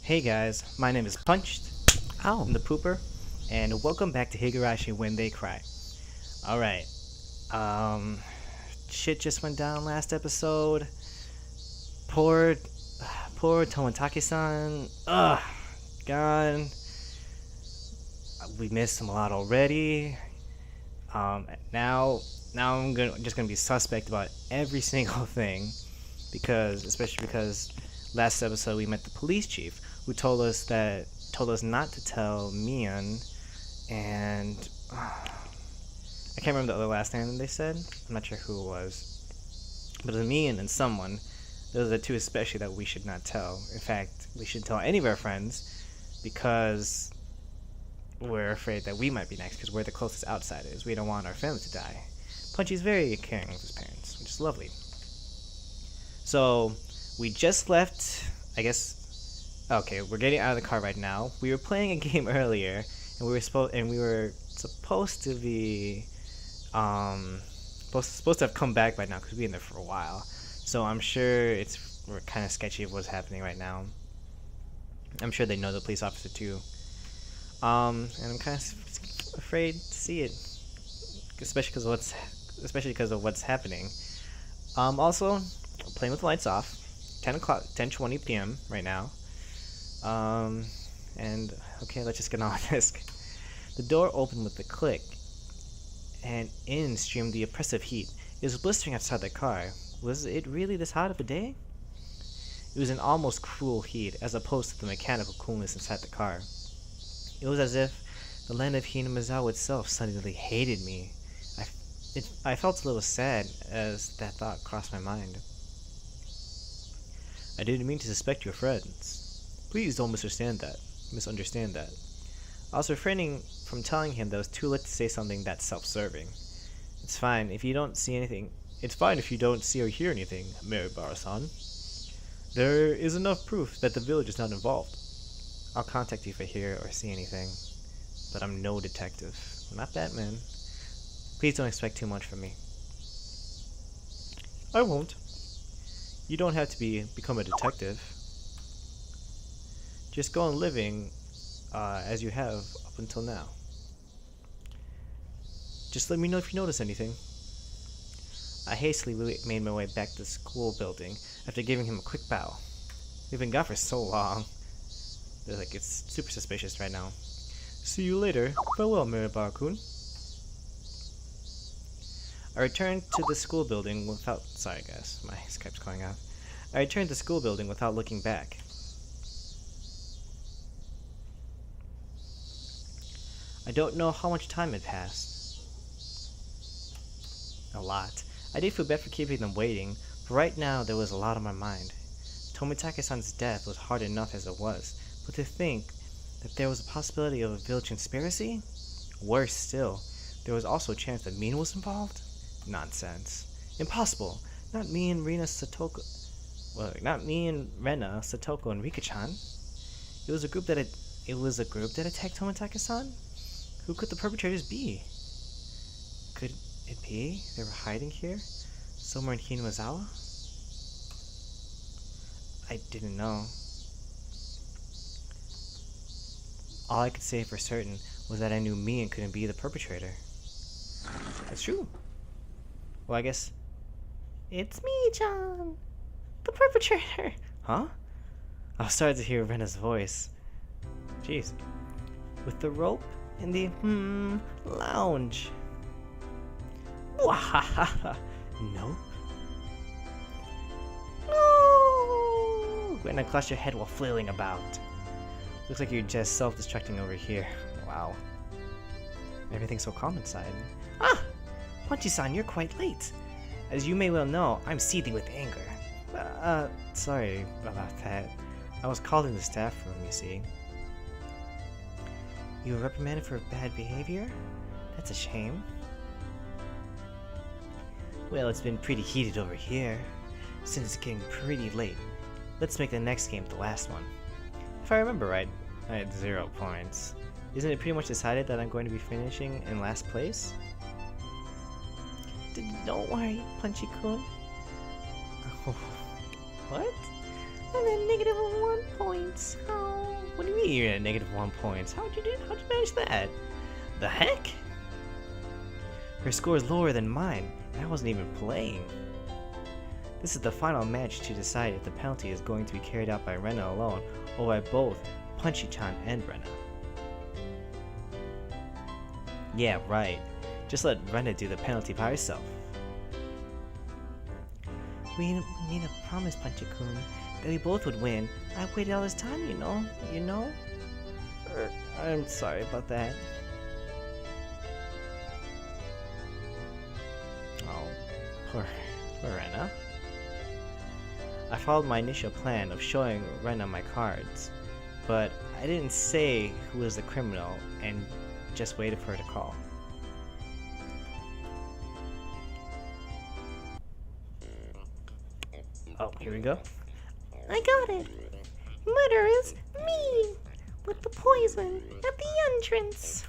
Hey guys, my name is Punched. Oh. I'm the Pooper, and welcome back to Higurashi When They Cry. Alright, um, shit just went down last episode. Poor, poor Tomitake-san. Ugh, gone. We missed him a lot already. Now just gonna be suspect about every single thing, especially because last episode we met the police chief who told us not to tell Mion and I can't remember the other last name they said. I'm not sure who it was, but it was Mion and someone. Those are the two especially that we should not tell. In fact, we shouldn't tell any of our friends because we're afraid that we might be next because we're the closest outsiders. We don't want our family to die. Punchy's very caring of his parents, which is lovely. So we just left, I guess. Okay, we're getting out of the car right now. We were playing a game earlier, and we were supposed to be supposed to have come back by now because we've been there for a while. So I'm sure we're kind of sketchy of what's happening right now. I'm sure they know the police officer too. And I'm kind of afraid to see it, especially because of what's happening. Also, playing with the lights off. 10:20 p.m. right now. And okay, let's just get on with this. The door opened with a click, and in streamed the oppressive heat. It was blistering outside the car. Was it really this hot of a day? It was an almost cruel heat, as opposed to the mechanical coolness inside the car. It was as if the land of Hinamizawa itself suddenly hated me. I felt a little sad as that thought crossed my mind. I didn't mean to suspect your friends. Please don't misunderstand that. I was refraining from telling him that it was too late to say something that self-serving. It's fine if you don't see or hear anything, Maribara-san. There is enough proof that the village is not involved. I'll contact you if I hear or see anything. But I'm no detective. I'm not Batman. Please don't expect too much from me. I won't. You don't have to become a detective. Just go on living as you have up until now. Just let me know if you notice anything. I hastily made my way back to the school building after giving him a quick bow. We've been gone for so long. It's super suspicious right now. See you later. Farewell, Maribara-kun. I returned to the school building without... Sorry guys, my Skype's going out. I returned to the school building without looking back. I don't know how much time had passed. A lot. I did feel bad for keeping them waiting, but right now there was a lot on my mind. Tomitake-san's death was hard enough as it was, but to think that there was a possibility of a village conspiracy? Worse still, there was also a chance that Mina was involved? Nonsense. Impossible. Not me and Rena, Satoko, and Rika-chan. It was a group that attacked Tomitake-san? Who could the perpetrators be? Could it be they were hiding here? Somewhere in Hinamizawa? I didn't know. All I could say for certain was that I knew Mion couldn't be the perpetrator. That's true. Well, I guess... It's me, John! The perpetrator! Huh? I was starting to hear Rena's voice. Jeez. With the rope in the, lounge. Wahahaha. Nope. No! Rena clutched your head while flailing about. Looks like you're just self-destructing over here. Wow. Everything's so calm inside. Ah! Punchy-san, you're quite late. As you may well know, I'm seething with anger. Sorry about that. I was called in the staff room, you see. You were reprimanded for bad behavior? That's a shame. Well, it's been pretty heated over here. Since it's getting pretty late, let's make the next game the last one. If I remember right, I had 0 points. Isn't it pretty much decided that I'm going to be finishing in last place? Don't worry, Punchy-kun. Oh, what? I'm at -1 point. Oh. mean you're at -1 points? How'd you manage that? The heck? Her score is lower than mine, and I wasn't even playing. This is the final match to decide if the penalty is going to be carried out by Rena alone, or by both Punchy-chan and Rena. Yeah, right. Just let Rena do the penalty by herself. We made a promise, Punchy-kun, that we both would win. I waited all this time, you know? I'm sorry about that. Oh, poor Rena. I followed my initial plan of showing Rena my cards, but I didn't say who was the criminal and just waited for her to call. Oh, here we go. I got it. Murder is me, with the poison at the entrance.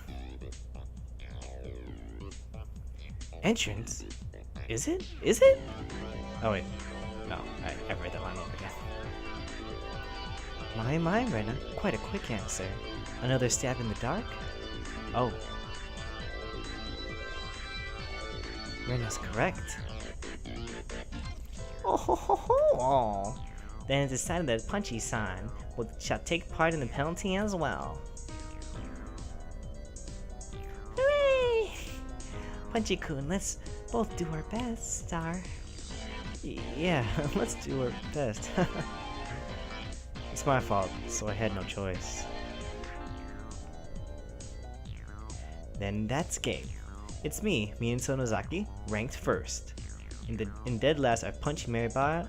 Entrance? Is it? Is it? Oh wait. No, I read that line over again. My, Rena. Quite a quick answer. Another stab in the dark? Oh. Rena's correct. Oh ho ho ho! Then it's decided that Punchy-san shall take part in the penalty as well. Hooray! Punchy-kun, let's both do our best, Star. Yeah, let's do our best. It's my fault, so I had no choice. Then that's game. It's me, Mion Sonozaki, ranked first. In dead last are Punchy Maribara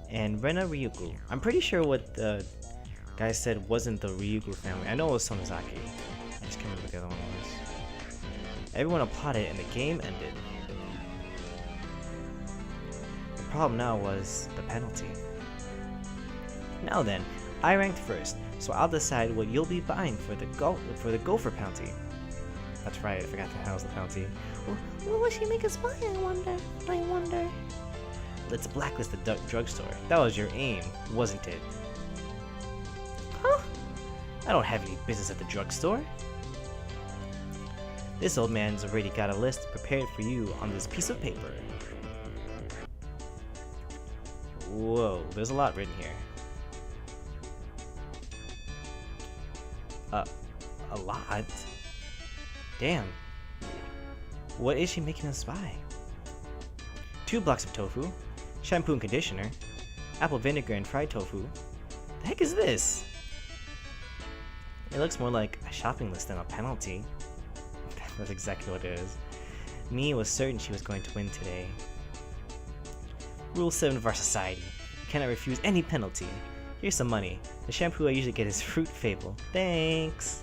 and Rena Ryugu. I'm pretty sure what the guy said wasn't the Ryugu family. I know it was Sonozaki. I just can't remember what the other one was. Everyone applauded and the game ended. The problem now was the penalty. Now then, I ranked first, so I'll decide what you'll be buying for the gopher penalty. That's right, I forgot the hell's the penalty. What will she make us buy, I wonder? Let's blacklist the drugstore. That was your aim, wasn't it? Huh? I don't have any business at the drugstore. This old man's already got a list prepared for you on this piece of paper. Whoa, there's a lot written here. A lot? Damn. What is she making us buy? 2 blocks of tofu, shampoo and conditioner, apple vinegar and fried tofu. The heck is this? It looks more like a shopping list than a penalty. That's exactly what it is. Mie was certain she was going to win today. Rule 7 of our society. You cannot refuse any penalty. Here's some money. The shampoo I usually get is Fruit Fable. Thanks.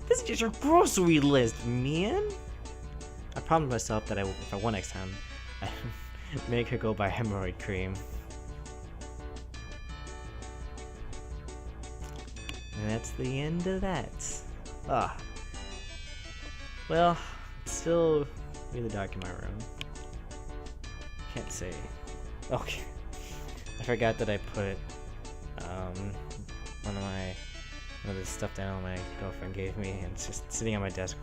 This is just your grocery list, man. I promised myself that if I won next time, I'd make her go buy hemorrhoid cream. And that's the end of that. Well, it's still really dark in my room. Can't say. Okay. I forgot that I put one of the stuff down my girlfriend gave me, and it's just sitting on my desk,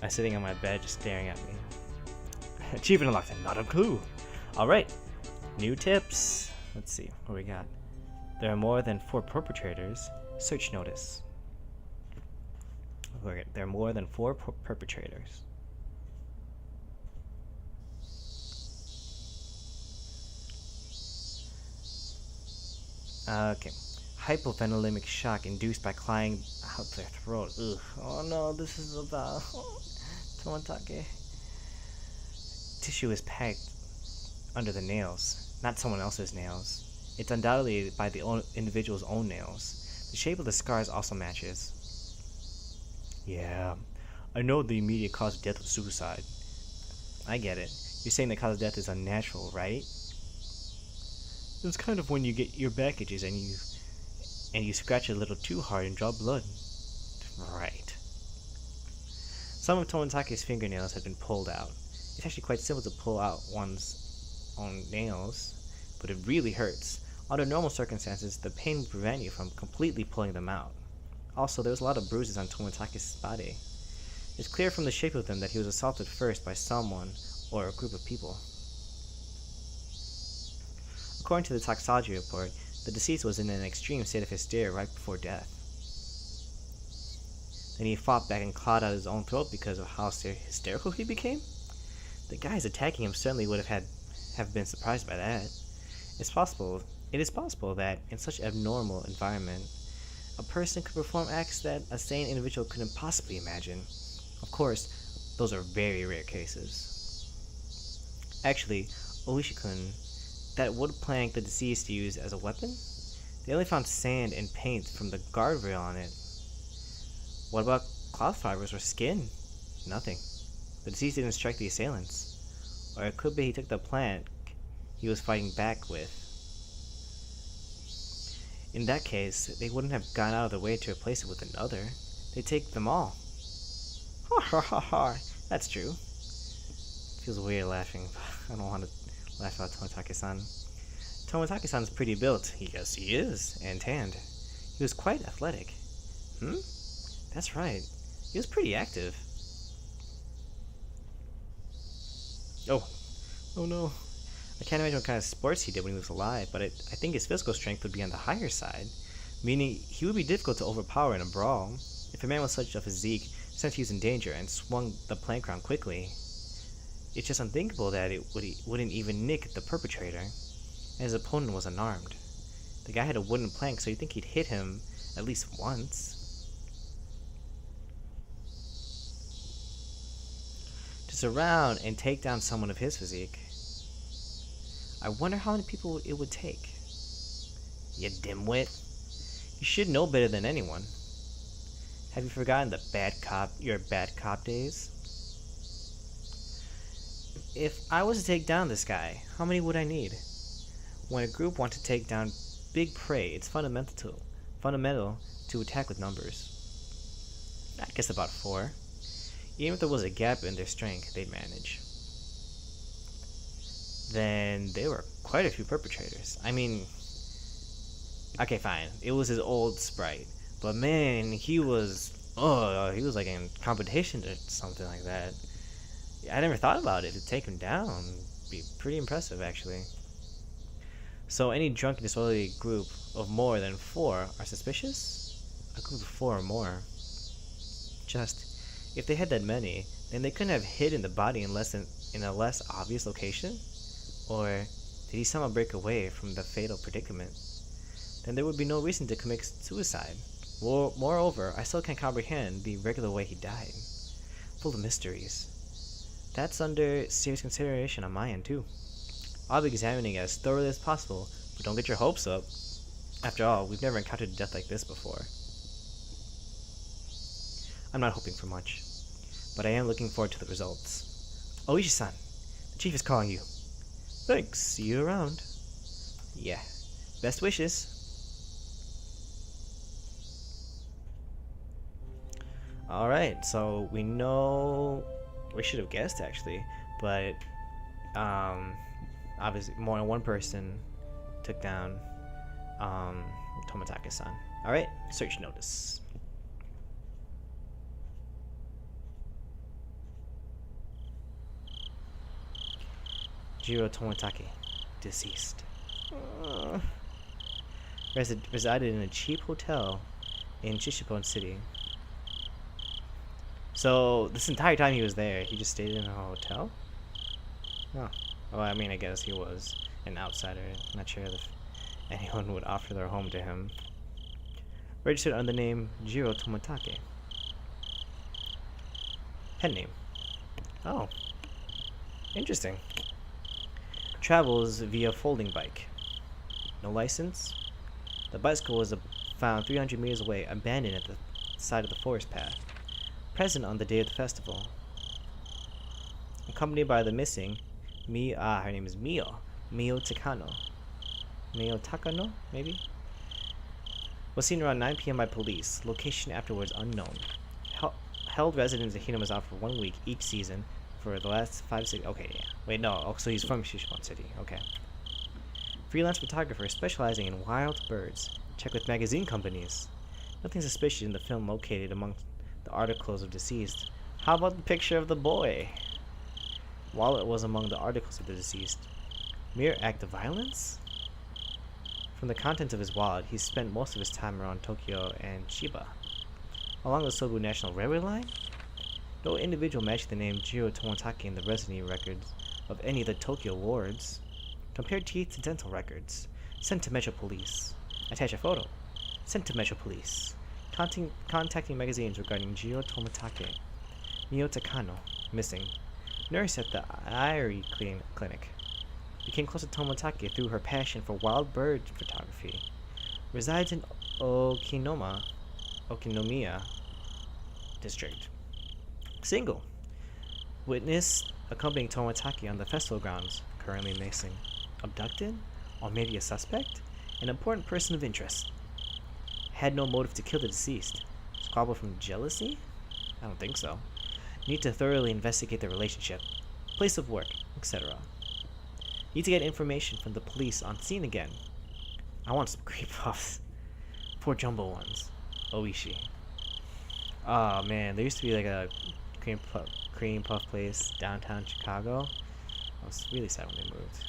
sitting on my bed, just staring at me. Achievement unlocked, and not a clue. All right, new tips. Let's see what we got. There are more than 4 perpetrators. Search notice. Okay, there are more than 4 perpetrators. Okay. Hypovenolemic shock induced by clawing out their throat. Ugh. Oh no, this is about Tomatake. Tissue is packed under the nails, not someone else's nails. It's undoubtedly by the individual's own nails. The shape of the scars also matches. Yeah, I know the immediate cause of death was suicide. I get it. You're saying the cause of death is unnatural, right? It's kind of when you get your back itches and you scratch it a little too hard and draw blood. Right. Some of Tomotake's fingernails had been pulled out. It's actually quite simple to pull out one's own nails, but it really hurts. Under normal circumstances, the pain would prevent you from completely pulling them out. Also, there was a lot of bruises on Tomotake's body. It's clear from the shape of them that he was assaulted first by someone or a group of people. According to the toxicology report, the deceased was in an extreme state of hysteria right before death. Then he fought back and clawed out his own throat because of how hysterical he became? The guys attacking him certainly would have been surprised by that. It is possible that in such abnormal environment, a person could perform acts that a sane individual couldn't possibly imagine. Of course, those are very rare cases. Actually, Oishi-kun, that wood plank the deceased used as a weapon? They only found sand and paint from the guardrail on it. What about cloth fibers or skin? Nothing. The deceased didn't strike the assailants. Or it could be he took the plank he was fighting back with. In that case, they wouldn't have gone out of their way to replace it with another. They'd take them all. Ha ha ha ha. That's true. Feels weird laughing. I don't want to laugh about Tomotage-san. Tomotage-san's pretty built. Yes, he is. And tanned. He was quite athletic. That's right. He was pretty active. Oh no. I can't imagine what kind of sports he did when he was alive, but I think his physical strength would be on the higher side, meaning he would be difficult to overpower in a brawl. If a man with such a physique sensed he was in danger and swung the plank around quickly, it's just unthinkable that it wouldn't even nick the perpetrator, and his opponent was unarmed. The guy had a wooden plank, so you'd think he'd hit him at least once. To surround and take down someone of his physique, I wonder how many people it would take. You dimwit. You should know better than anyone. Have you forgotten your bad cop days? If I was to take down this guy, how many would I need? When a group wants to take down big prey, it's fundamental to attack with numbers. I guess about 4. Even if there was a gap in their strength, they'd manage. Then there were quite a few perpetrators. I mean, okay, fine. It was his old sprite, but man, he was like in competition or something like that. I never thought about it. To take him down would be pretty impressive, actually. So any drunken disorderly group of more than 4 are suspicious? A group of 4 or more. If they had that many, then they couldn't have hidden the body in a less obvious location? Or did he somehow break away from the fatal predicament? Then there would be no reason to commit suicide. Moreover, I still can't comprehend the regular way he died. Full of mysteries. That's under serious consideration on my end, too. I'll be examining it as thoroughly as possible, but don't get your hopes up. After all, we've never encountered a death like this before. I'm not hoping for much, but I am looking forward to the results. Oishi-san, the chief is calling you. Thanks, see you around. Yeah, best wishes. Alright, so we know, we should have guessed actually, but obviously more than one person took down Tomotage-san. Alright, search notice. Jiro Tomotage, deceased. Resided in a cheap hotel in Shishipon City. So this entire time he was there, he just stayed in a hotel? Oh. Well, I mean, I guess he was an outsider. Not sure if anyone would offer their home to him. Registered under the name Jiro Tomotage. Pen name. Oh. Interesting. Travels via folding bike. No license. The bicycle was found 300 meters away, abandoned at the side of the forest path. Present on the day of the festival. Accompanied by the missing her name is Mio Takano. Mio Takano, maybe? Was seen around 9 p.m. by police. Location afterwards unknown. Held residence in Hinamazawa for 1 week each season for the last 5 6. Okay, yeah. Wait, no. Oh, so he's from Shishimon City. Okay. Freelance photographer specializing in wild birds. Check with magazine companies. Nothing suspicious in the film located among the articles of deceased. How about the picture of the boy? Wallet was among the articles of the deceased. Mere act of violence? From the contents of his wallet, he spent most of his time around Tokyo and Chiba. Along the Sobu National Railway line? No individual matched the name Jiro Tomotake in the residency records of any of the Tokyo wards. Compared teeth to dental records. Sent to Metro Police. Attach a photo. Sent to Metro Police. Contacting magazines regarding Jiro Tomotake. Mio Takano, missing. Nurse at the Airi Clinic. Became close to Tomotake through her passion for wild bird photography. Resides in Okinomiya district. Single. Witness accompanying Tomotake on the festival grounds. Currently missing. Abducted? Or maybe a suspect? An important person of interest. Had no motive to kill the deceased. Squabble from jealousy? I don't think so. Need to thoroughly investigate the relationship. Place of work, etc. Need to get information from the police on scene again. I want some cream puffs. 4 jumbo ones. Oishi. Oh man, there used to be like a cream puff place downtown Chicago. I was really sad when they moved.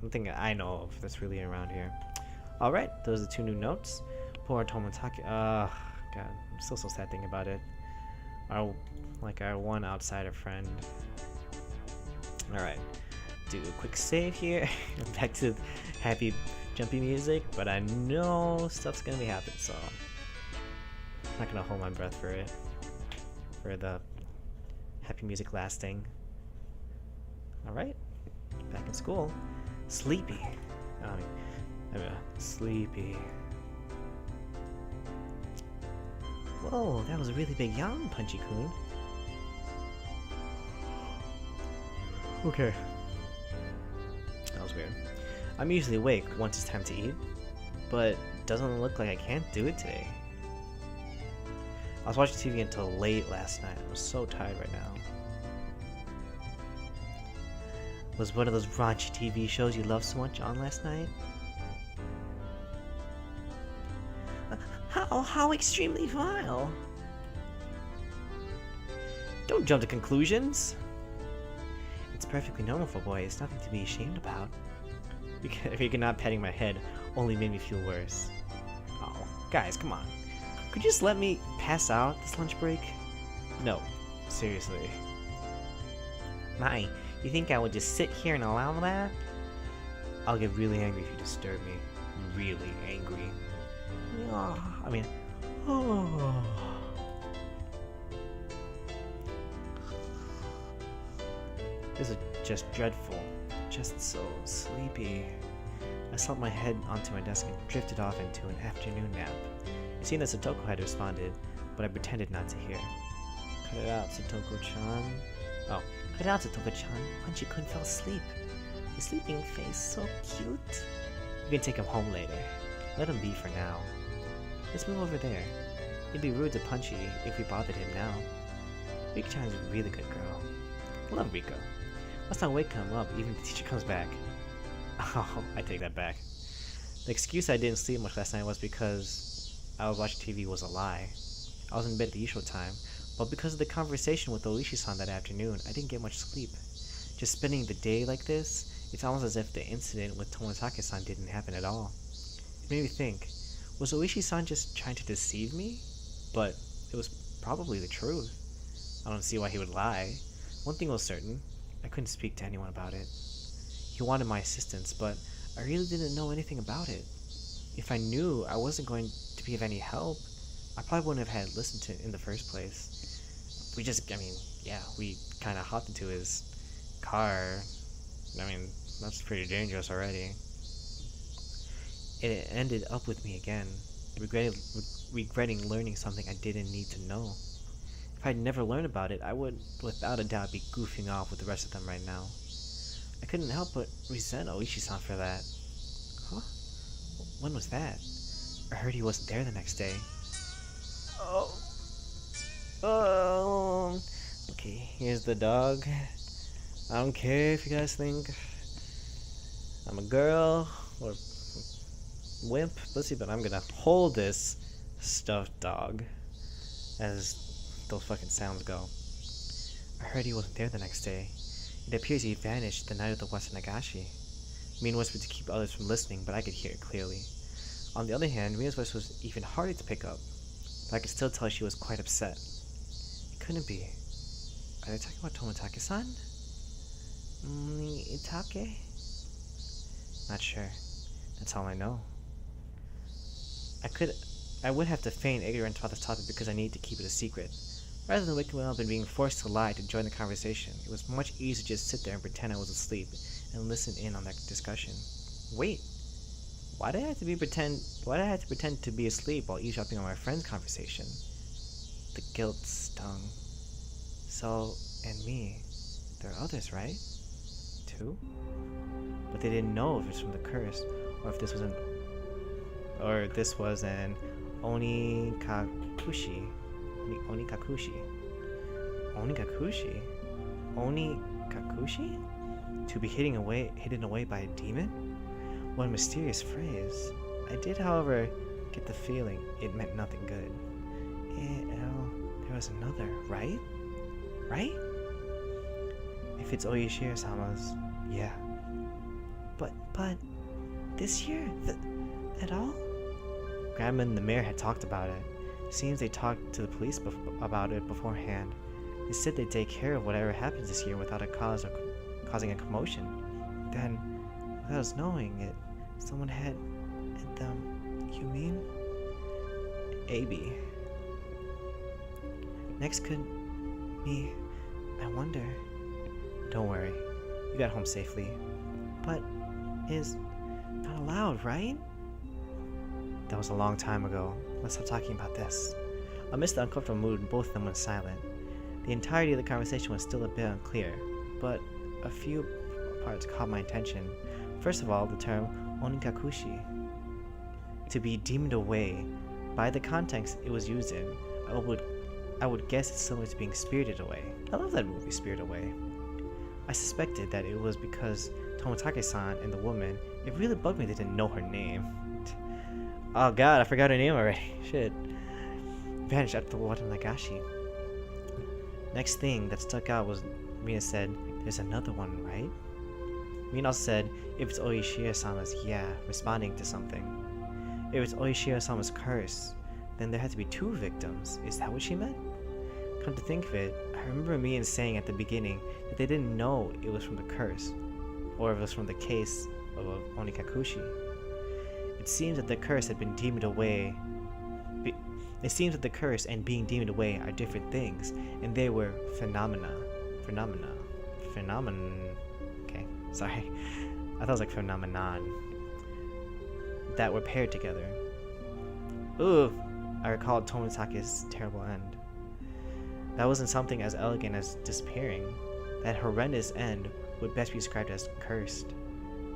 Nothing I know of that's really around here. Alright, those are the 2 new notes. Poor Tomotake. God, I'm still so sad thinking about it. Our one outsider friend. Alright, do a quick save here. Back to happy jumpy music, but I know stuff's gonna be happening, so I'm not gonna hold my breath for it. For the happy music lasting. Alright, back in school. Sleepy. Sleepy. Whoa, that was a really big yawn, Punchy-kun. Okay. That was weird. I'm usually awake once it's time to eat, but doesn't look like I can't do it today. I was watching TV until late last night. I'm so tired right now. Was one of those raunchy TV shows you love so much on last night? How extremely vile. Don't jump to conclusions. It's perfectly normal for boys, nothing to be ashamed about. You're not patting my head only made me feel worse. Oh, guys, come on. Could you just let me pass out this lunch break? No, seriously. My, you think I would just sit here and allow that? I'll get really angry if you disturb me. Really angry. This is just dreadful. Just so sleepy. I slumped my head onto my desk and drifted off into an afternoon nap. It seemed that Satoko had responded, but I pretended not to hear. Cut it out, Satoko-chan. Oh, cut it out, Satoko-chan. Punchy-kun fell asleep. His sleeping face so cute. You can take him home later. Let him be for now. Let's move over there. It'd be rude to Punchy if we bothered him now. Rika-chan is a really good girl. I love Rika. Let's not wake him up even if the teacher comes back. Oh, I take that back. The excuse I didn't sleep much last night was because I was watching TV was a lie. I was in bed at the usual time, but because of the conversation with Oishi-san that afternoon, I didn't get much sleep. Just spending the day like this, it's almost as if the incident with Tomotake-san didn't happen at all. It made me think, was Oishi-san just trying to deceive me? But it was probably the truth. I don't see why he would lie. One thing was certain, I couldn't speak to anyone about it. He wanted my assistance, but I really didn't know anything about it. If I knew I wasn't going to be of any help, I probably wouldn't have had listened to it in the first place. We kind of hopped into his car. That's pretty dangerous already. It ended up with me again, regretting learning something I didn't need to know. If I'd never learned about it, I would, without a doubt, be goofing off with the rest of them right now. I couldn't help but resent Oishi-san for that. Huh? When was that? I heard he wasn't there the next day. Okay, here's the dog. I don't care if you guys think I'm a girl or wimp, pussy, but I'm gonna hold this stuffed dog, as those fucking sounds go. I heard he wasn't there the next day. It appears he vanished the night of the Wasanagashi. Mion whispered to keep others from listening, but I could hear it clearly. On the other hand, Rina's voice was even harder to pick up, but I could still tell she was quite upset. It couldn't be. Are they talking about Tomotage-san? Itake? Not sure. That's all I know. I would have to feign ignorance about this topic because I need to keep it a secret. Rather than waking up and being forced to lie to join the conversation, it was much easier to just sit there and pretend I was asleep and listen in on that discussion. Wait, why did I have to pretend to be asleep while eavesdropping on my friend's conversation? The guilt stung. So, and me, there are others, right? Too? But they didn't know if it was from the curse, or if this was an Onikakushi. Onikakushi? Onikakushi? To be hidden away by a demon? What a mysterious phrase. I did, however, get the feeling it meant nothing good. There was another, right? Right? If it's Oyashiro-sama's, yeah. But, this year? At all? Grandma and the mayor had talked about it. Seems they talked to the police about it beforehand. They said they'd take care of whatever happens this year without a cause or causing a commotion. Then, without us knowing it, someone had them. You mean? Abi. Next could me. I wonder. Don't worry. You got home safely. But is not allowed, right? That was a long time ago. Let's stop talking about this. Amidst the uncomfortable mood, both of them went silent. The entirety of the conversation was still a bit unclear, but a few parts caught my attention. First of all, the term Onikakushi. To be deemed away. By the context it was used in, I would guess it's similar to being spirited away. I love that movie, Spirited Away. I suspected that it was because Tomotage-san and the woman, it really bugged me they didn't know her name. Oh god, I forgot her name already. Shit. Vanished after the Watanagashi. Next thing that stuck out was Rina said, there's another one, right? Rina also said, if it's Oyashiro-sama's, yeah, responding to something. If it's Oyashiro-sama's curse, then there had to be two victims. Is that what she meant? Come to think of it, I remember Mion saying at the beginning that they didn't know it was from the curse, or if it was from the case of Onikakushi. It seems that the curse had been deemed away. It seems that the curse and being deemed away are different things, and they were phenomena. Okay, sorry. I thought it was like phenomenon. That were paired together. Ooh, I recalled Tomotake's terrible end. That wasn't something as elegant as disappearing. That horrendous end would best be described as cursed.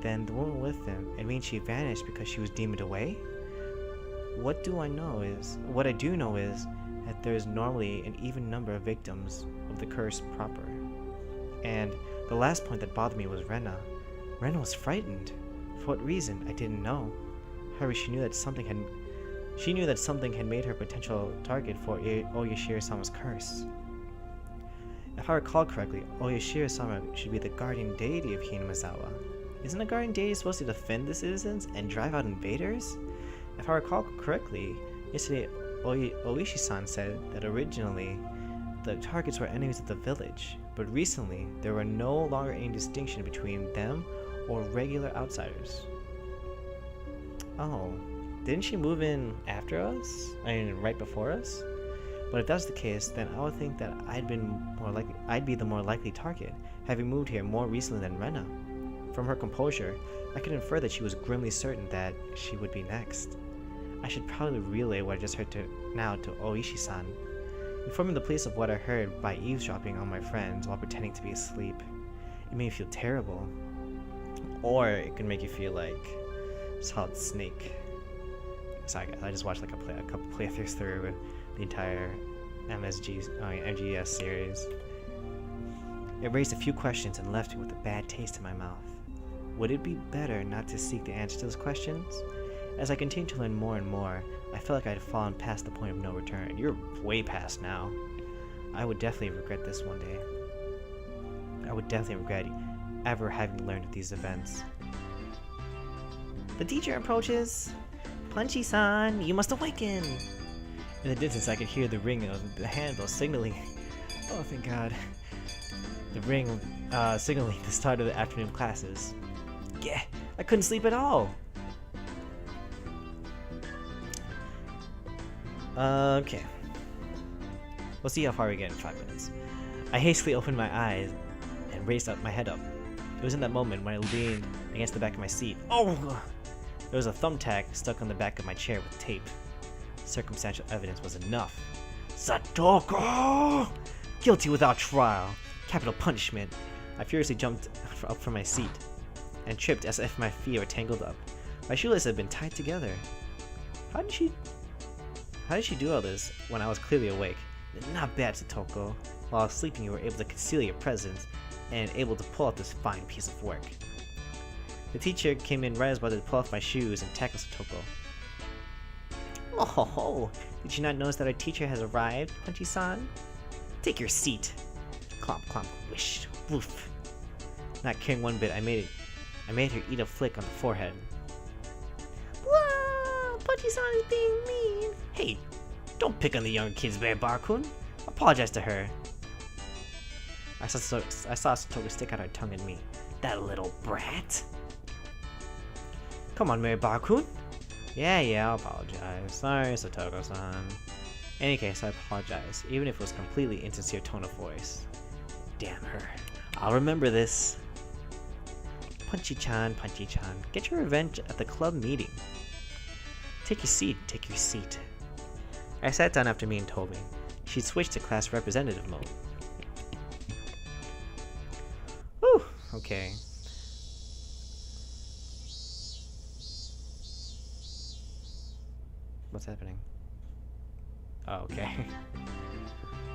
Then the woman with him, it means she vanished because she was deemed away? What I do know is that there is normally an even number of victims of the curse proper. And the last point that bothered me was Rena. Rena was frightened. For what reason, I didn't know. However, she knew that something had made her a potential target for Oyashiro-sama's curse. If I recall correctly, Oyashiro-sama should be the guardian deity of Hinamizawa. Isn't a guardian deity supposed to defend the citizens and drive out invaders? If I recall correctly, yesterday Oishi-san said that originally the targets were enemies of the village, but recently there were no longer any distinction between them or regular outsiders. Oh, didn't she move in after us? I mean, right before us? But if that's the case, then I would think that I'd be the more likely target, having moved here more recently than Rena. From her composure, I could infer that she was grimly certain that she would be next. I should probably relay what I just heard to Oishi-san, informing the police of what I heard by eavesdropping on my friends while pretending to be asleep. It made me feel terrible. Or it could make you feel like Solid Snake. Sorry guys, I just watched like a couple playthroughs through the entire MGS series. It raised a few questions and left me with a bad taste in my mouth. Would it be better not to seek the answer to those questions? As I continued to learn more and more, I felt like I had fallen past the point of no return. You're way past now. I would definitely regret this one day. I would definitely regret ever having learned of these events. The teacher approaches. Punchy-san, you must awaken. In the distance, I could hear the ring of the handbell signaling. Oh, thank God. The ring signaling the start of the afternoon classes. Yeah, I couldn't sleep at all. Okay. We'll see how far we get in 5 minutes. I hastily opened my eyes and raised up my head up. It was in that moment when I leaned against the back of my seat. Oh! There was a thumbtack stuck on the back of my chair with tape. Circumstantial evidence was enough. Satoko! Guilty without trial. Capital punishment. I furiously jumped up from my seat and tripped as if my feet were tangled up. My shoelaces had been tied together. How did she do all this when I was clearly awake? Not bad, Satoko. While I was sleeping, you were able to conceal your presence and able to pull out this fine piece of work. The teacher came in right as I was about to pull off my shoes and tackle Satoko. Oh ho ho! Did you not notice that our teacher has arrived, Punchy-san? Take your seat. Clomp, clomp, wish, woof. Not caring one bit, I made her eat a flick on the forehead. Whoa! Punchy-san is being mean. Hey, don't pick on the young kids, Bar-kun. Apologize to her. I saw Satoko stick out her tongue at me. That little brat. Come on, Mary Bar-kun. Yeah, I'll apologize. Sorry, Satoko-san. In any case, I apologize, even if it was a completely insincere tone of voice. Damn her. I'll remember this. Punchy-chan, get your revenge at the club meeting. Take your seat. I sat down after Mion told me. She'd switched to class representative mode. Whew, okay. What's happening? Oh, okay.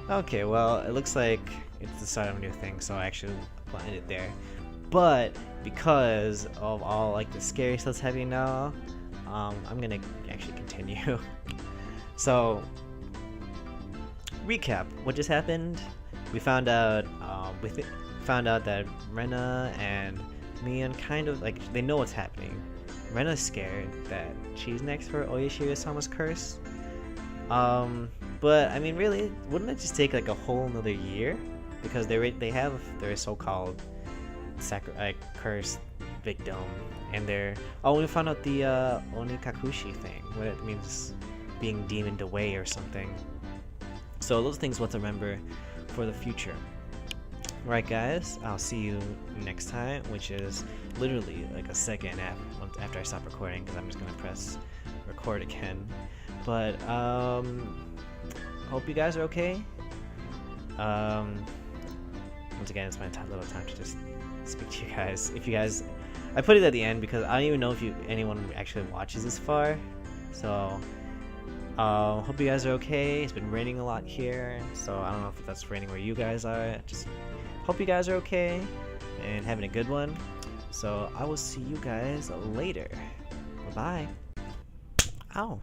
Okay, well, it looks like it's the start of a new thing, so I actually will end it there. But because of all like the scary stuff that's happening now, I'm gonna actually continue. So, recap: what just happened? We found out that Rena and Mion kind of like they know what's happening. Rena's scared that she's next for Oyashiro-sama's curse. But I mean, really, wouldn't it just take like a whole another year? Because they have their so-called cursed victim, and we found out the Onikakushi thing, what it means being demoned away or something. So those things what to remember for the future. Right, guys, I'll see you next time, which is literally like a second after I stop recording, because I'm just gonna press record again. But hope you guys are okay. Once again, it's my little time to just speak to you guys. I put it at the end because I don't even know if anyone actually watches this far. So hope you guys are okay. It's been raining a lot here, so I don't know if that's raining where you guys are. Just hope you guys are okay and having a good one. So I will see you guys later. Bye bye. Ow.